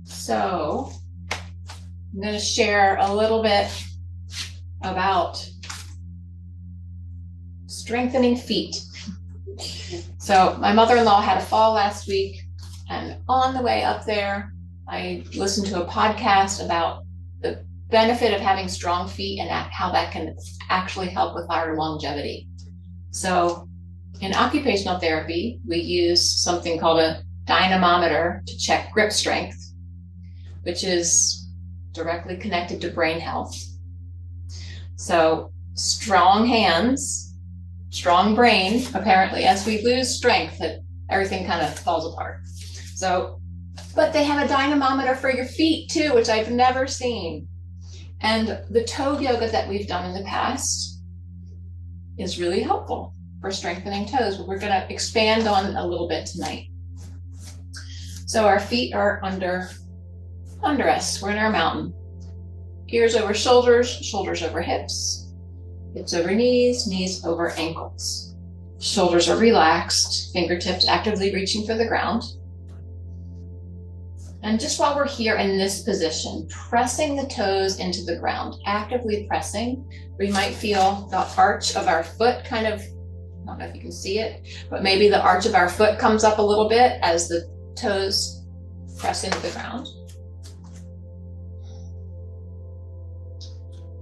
So I'm going to share a little bit about strengthening feet. So my mother-in-law had a fall last week, and on the way up there, I listened to a podcast about the benefit of having strong feet and how that can actually help with our longevity. So in occupational therapy, we use something called a dynamometer to check grip strength, which is directly connected to brain health. So strong hands, strong brain, apparently, as we lose strength, everything kind of falls apart. So, but they have a dynamometer for your feet too, which I've never seen. And the toe yoga that we've done in the past is really helpful for strengthening toes, but we're going to expand on a little bit tonight. So our feet are under us. We're in our mountain. Ears over shoulders, shoulders over hips, hips over knees, knees over ankles. Shoulders are relaxed, fingertips actively reaching for the ground. And just while we're here in this position, pressing the toes into the ground, actively pressing, we might feel the arch of our foot kind of, I don't know if you can see it, but maybe the arch of our foot comes up a little bit as the toes press into the ground.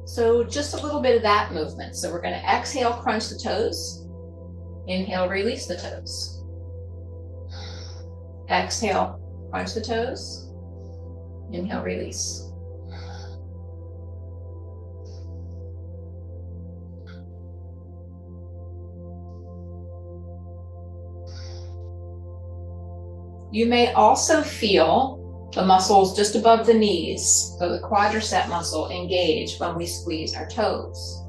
So just a little bit of that movement. So we're going to exhale, crunch the toes. Inhale, release the toes. Exhale, crunch the toes. Inhale, release. You may also feel the muscles just above the knees, so the quadricep muscle, engage when we squeeze our toes.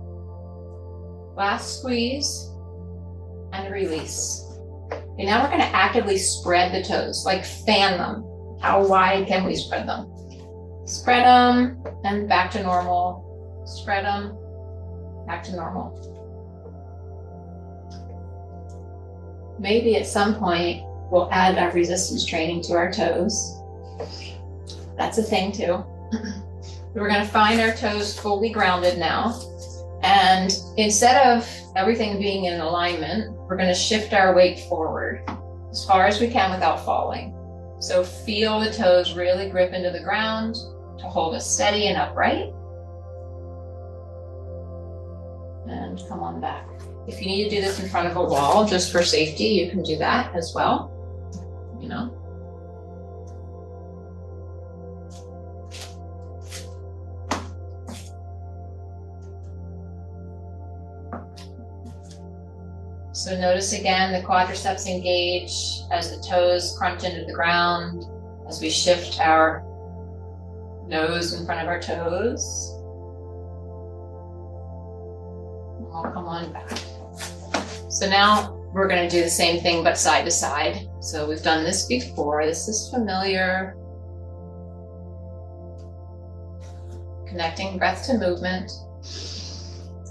Last squeeze and release. Okay, now we're going to actively spread the toes, like fan them. How wide can we spread them? Spread them and back to normal. Spread them, back to normal. Maybe at some point we'll add our resistance training to our toes. That's a thing too. We're going to find our toes fully grounded now. And instead of everything being in alignment, we're going to shift our weight forward as far as we can without falling. So feel the toes really grip into the ground to hold us steady and upright. And come on back. If you need to do this in front of a wall just for safety, you can do that as well. You know. So notice again the quadriceps engage as the toes crunch into the ground, as we shift our nose in front of our toes. We'll come on back. So now we're going to do the same thing but side to side. So we've done this before. This is familiar. Connecting breath to movement.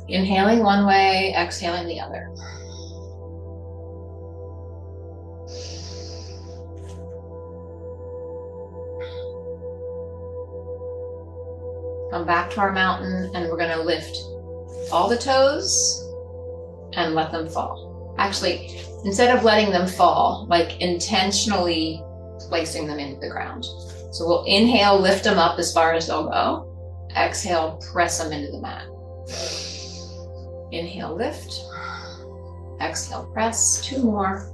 Inhaling one way, exhaling the other. Come back to our mountain, and we're going to lift all the toes and let them fall. Actually, instead of letting them fall, like intentionally placing them into the ground. So we'll inhale, lift them up as far as they'll go. Exhale, press them into the mat. Inhale, lift. Exhale, press. 2 more.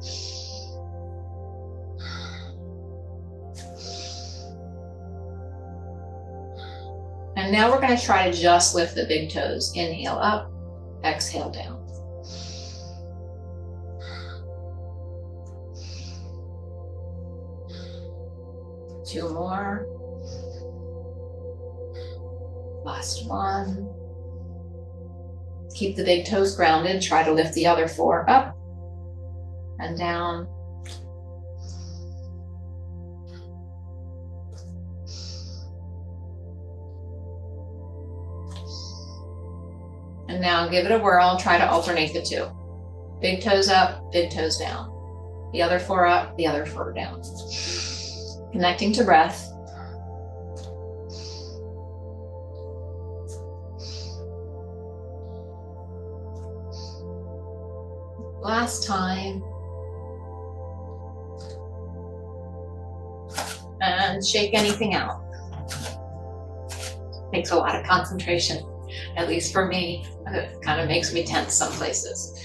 And now we're going to try to just lift the big toes. Inhale up, exhale down. Two more. Last one. Keep the big toes grounded. Try to lift the other 4 up and down. And now give it a whirl. Try to alternate the 2. Big toes up, big toes down. the other 4 up, the other 4 down. Connecting to breath. Last time. And shake anything out. Takes a lot of concentration, at least for me. It kind of makes me tense some places.